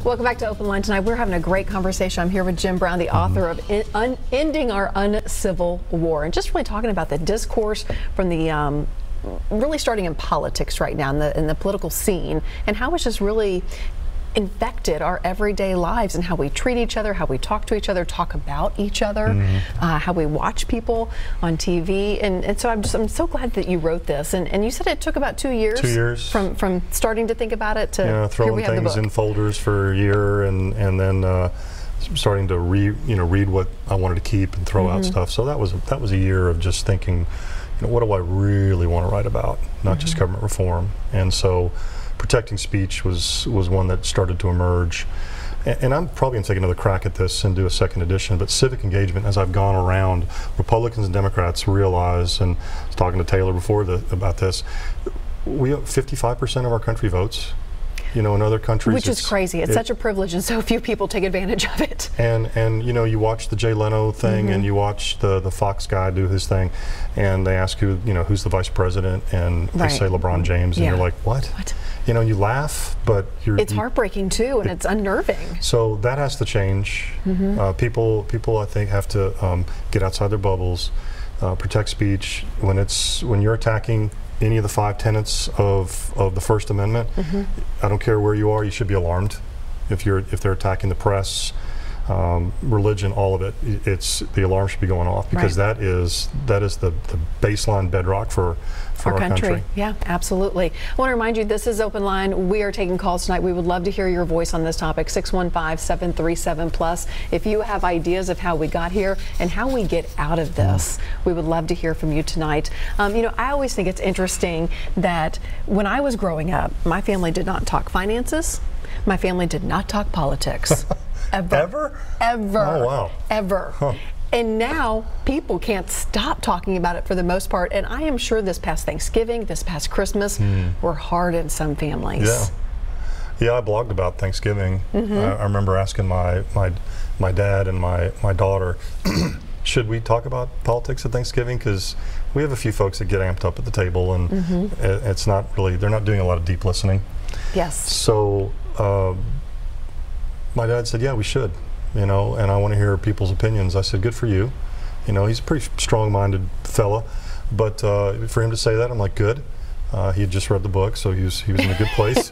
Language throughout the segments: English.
Welcome back to OpenLine tonight. We're having a great conversation. I'm here with Jim Brown, the author of Ending Our Uncivil War, and just really talking about the discourse from the really starting in politics right now in the political scene, and how it's just really infected our everyday lives and how we treat each other, how we talk to each other, talk about each other, how we watch people on TV. And so I'm so glad that you wrote this. And you said it took about 2 years. 2 years. From starting to think about it to throwing things in folders for a year and then starting to read what I wanted to keep and throw out stuff. So that was a year of just thinking, what do I really want to write about? Not just government reform. And so protecting speech was one that started to emerge. And I'm probably going to take another crack at this and do a second edition, but civic engagement, as I've gone around, Republicans and Democrats realize, and I was talking to Taylor before about this, 55% of our country votes. In other countries, which is crazy. It's such a privilege, and so few people take advantage of it. And you watch the Jay Leno thing, and you watch the Fox guy do his thing, and they ask you, who's the vice president, and they say LeBron James, and you're like, what? What? You laugh, but it's heartbreaking too, and it's unnerving. So that has to change. People, I think, have to get outside their bubbles, protect speech. When you're attacking any of the 5 tenets of the First Amendment, I don't care where you are, you should be alarmed. If they're attacking the press, religion, all of it, the alarm should be going off, because that is the baseline bedrock for our country. Yeah, absolutely. I want to remind you, this is Open Line. We are taking calls tonight. We would love to hear your voice on this topic, 615-737+. If you have ideas of how we got here and how we get out of this, we would love to hear from you tonight. I always think it's interesting that when I was growing up, my family did not talk finances. My family did not talk politics. Ever? Ever. Oh, wow. Ever. Huh. And now people can't stop talking about it for the most part. And I am sure this past Thanksgiving, this past Christmas, were hard in some families. Yeah, I blogged about Thanksgiving. I remember asking my dad and my daughter, should we talk about politics at Thanksgiving? Because we have a few folks that get amped up at the table, and it's not really, they're not doing a lot of deep listening. Yes. So my dad said, yeah, we should. And I want to hear people's opinions. I said, good for you. He's a pretty strong-minded fella, but for him to say that, I'm like, good. He had just read the book, so he was in a good place.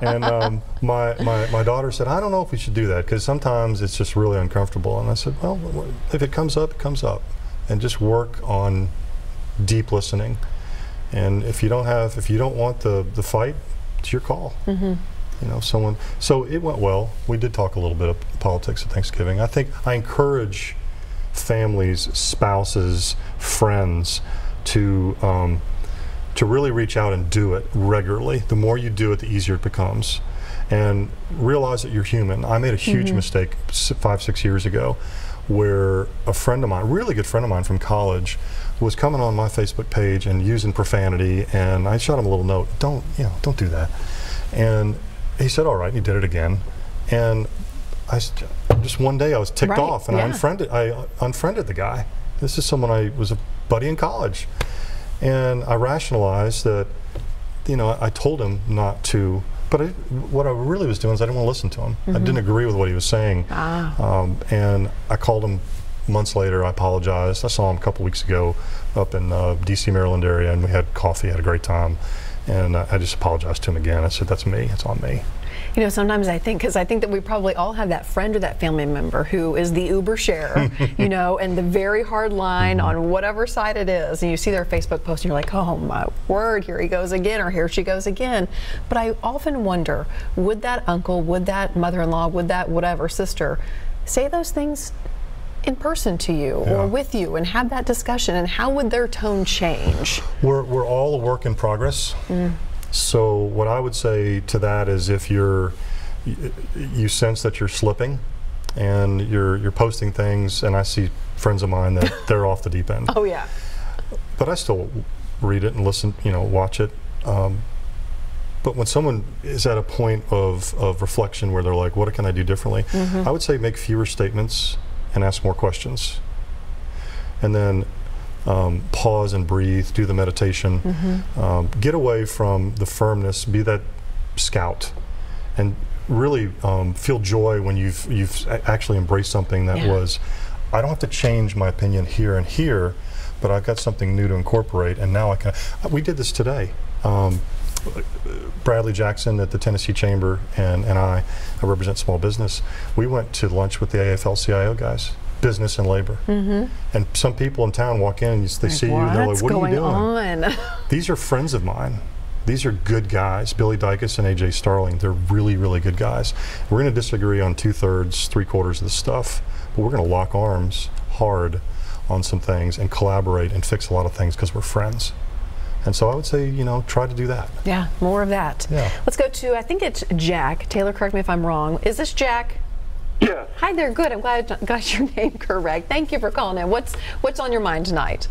And my daughter said, I don't know if we should do that, because sometimes it's just really uncomfortable. And I said, well, if it comes up, it comes up, and just work on deep listening. And if you don't want the fight, it's your call. So it went well. We did talk a little bit of politics at Thanksgiving. I think I encourage families, spouses, friends to really reach out and do it regularly. The more you do it, the easier it becomes. And realize that you're human. I made a huge mistake 5-6 years ago, where a friend of mine, a really good friend of mine from college, was coming on my Facebook page and using profanity, and I shot him a little note, don't do that. And he said, all right, and he did it again. And just one day I was ticked off, and I unfriended the guy. This is someone I was a buddy in college. And I rationalized that, I told him not to, but what I really was doing is I didn't want to listen to him. I didn't agree with what he was saying. And I called him months later. I apologized. I saw him a couple weeks ago up in DC, Maryland area, and we had coffee, had a great time. And I just apologized to him again. I said, that's me, it's on me. Sometimes I think that we probably all have that friend or that family member who is the uber share, and the very hard line on whatever side it is. And you see their Facebook post and you're like, oh my word, here he goes again, or here she goes again. But I often wonder, would that uncle, would that mother-in-law, would that whatever sister say those things in person to you or with you and have that discussion, and how would their tone change? We're all a work in progress. So what I would say to that is, if you sense that you're slipping and you're posting things, and I see friends of mine that they're off the deep end. Oh yeah. But I still read it and listen, watch it. But when someone is at a point of reflection where they're like, what can I do differently? I would say make fewer statements and ask more questions. And then pause and breathe, do the meditation, get away from the firmness, be that scout, and really feel joy when you've actually embraced something that was, I don't have to change my opinion here and here, but I've got something new to incorporate, and now I can. We did this today. Bradley Jackson at the Tennessee Chamber and I represent small business. We went to lunch with the AFL-CIO guys, business and labor. And some people in town walk in and they see you and they're like, what are you doing? On? These are friends of mine. These are good guys. Billy Dykes and AJ Starling, they're really, really good guys. We're going to disagree on 2/3, 3/4 of the stuff, but we're going to lock arms hard on some things and collaborate and fix a lot of things because we're friends. And so I would say, you know, try to do that. Yeah, more of that. Yeah. Let's go to, I think it's Jack. Taylor, correct me if I'm wrong. Is this Jack? Yes. Hi there, good. I'm glad I got your name correct. Thank you for calling in. What's on your mind tonight?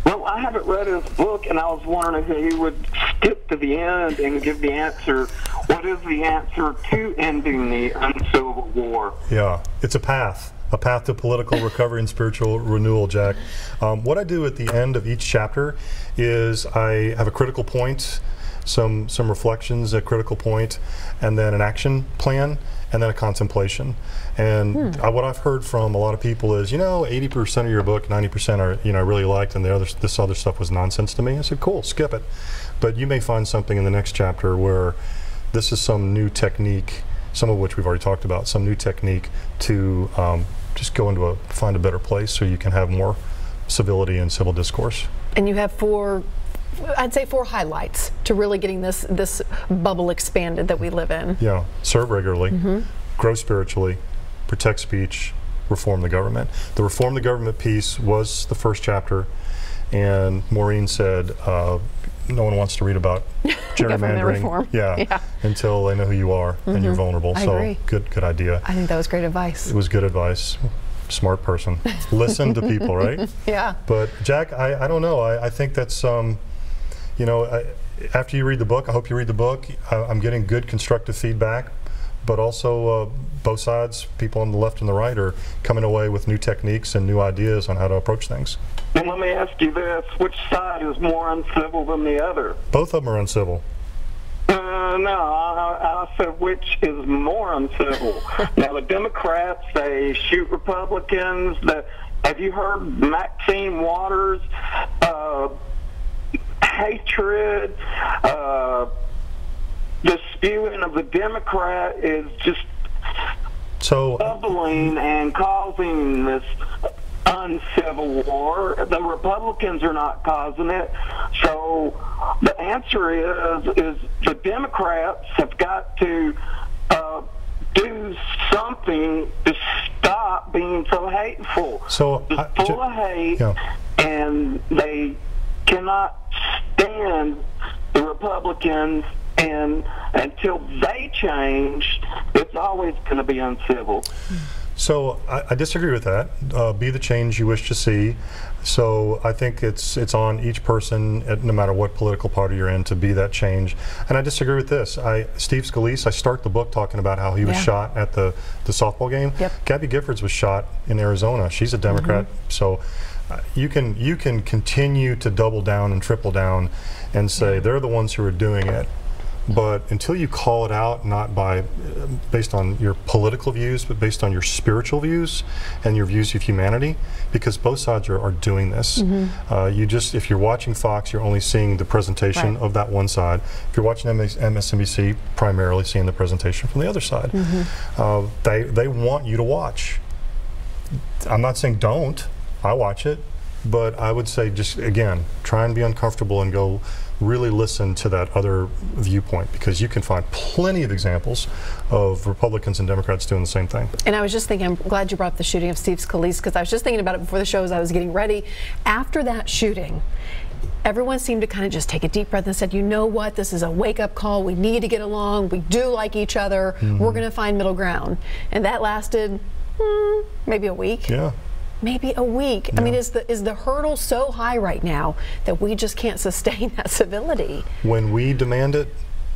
Well, I haven't read his book, and I was wondering if he would skip to the end and give the answer. What is the answer to ending the Uncivil War? Yeah, it's a path to political recovery and spiritual renewal, Jack. What I do at the end of each chapter is I have a critical point, some reflections, a critical point, and then an action plan, and then a contemplation. And what I've heard from a lot of people is, you know, 80% of your book, 90% are, you know, I really liked, and this other stuff was nonsense to me. I said, cool, skip it. But you may find something in the next chapter where this is some new technique, some of which we've already talked about, some new technique to just go into find a better place so you can have more civility and civil discourse. And you have I'd say four highlights to really getting this bubble expanded that we live in. Yeah, serve regularly, grow spiritually, protect speech, reform the government. The reform the government piece was the first chapter, and Maureen said no one wants to read about gerrymandering until they know who you are and you're vulnerable. I agree. Good idea. I think that was great advice. It was good advice. Smart person. Listen to people, right? Yeah. But Jack, I don't know. I think that's you know, after you read the book, I hope you read the book. I'm getting good constructive feedback, but also both sides, people on the left and the right, are coming away with new techniques and new ideas on how to approach things. And let me ask you this, which side is more uncivil than the other? Both of them are uncivil. No, I said which is more uncivil. Now the Democrats, they shoot Republicans. Have you heard Maxine Waters' hatred? The spewing of the Democrat is just bubbling and causing this uncivil war. The Republicans are not causing it. So the answer is the Democrats have got to do something to stop being so hateful. So full of hate, and they cannot stand the Republicans, and until they change, it's always going to be uncivil. So I disagree with that. Be the change you wish to see. So I think it's on each person, no matter what political party you're in, to be that change. And I disagree with this. Steve Scalise, I start the book talking about how he was shot at the softball game. Gabby Giffords was shot in Arizona. She's a Democrat. So you can continue to double down and triple down and say they're the ones who are doing it. But until you call it out, not based on your political views, but based on your spiritual views and your views of humanity, because both sides are doing this. If you're watching Fox, you're only seeing the presentation of that one side. If you're watching MSNBC, primarily seeing the presentation from the other side. They want you to watch. I'm not saying don't. I watch it, but I would say just, again, try and be uncomfortable and go really listen to that other viewpoint, because you can find plenty of examples of Republicans and Democrats doing the same thing. And I was just thinking, I'm glad you brought up the shooting of Steve Scalise, because I was just thinking about it before the show as I was getting ready. After that shooting, everyone seemed to kind of just take a deep breath and said, you know what, this is a wake-up call. We need to get along. We do like each other. We're going to find middle ground. And that lasted maybe a week. Maybe a week. I mean, is the hurdle so high right now that we just can't sustain that civility? When we demand it,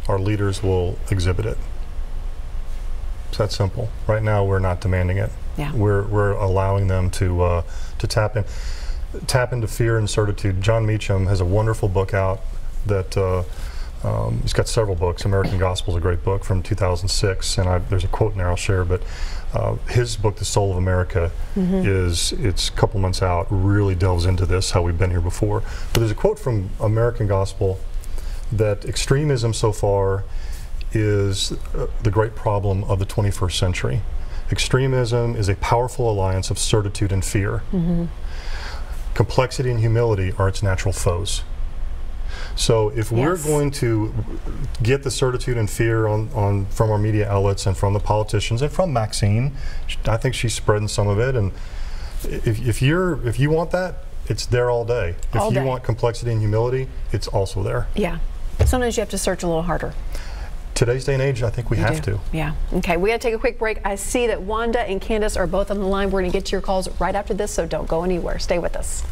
our leaders will exhibit it. It's that simple. Right now, we're not demanding it. We're allowing them to tap into fear and certitude. John Meacham has a wonderful book out that He's got several books. American Gospel is a great book from 2006, and there's a quote in there I'll share, but his book, The Soul of America, it's a couple months out, really delves into this, how we've been here before. But there's a quote from American Gospel that extremism so far is the great problem of the 21st century. Extremism is a powerful alliance of certitude and fear. Complexity and humility are its natural foes. So if we're going to get the certitude and fear from our media outlets and from the politicians and from Maxine, I think she's spreading some of it, and if you want that, it's there all day. If you want complexity and humility, it's also there. Yeah. Sometimes you have to search a little harder. Today's day and age, I think we have to. Yeah. Okay, we got to take a quick break. I see that Wanda and Candace are both on the line. We're going to get to your calls right after this, so don't go anywhere. Stay with us.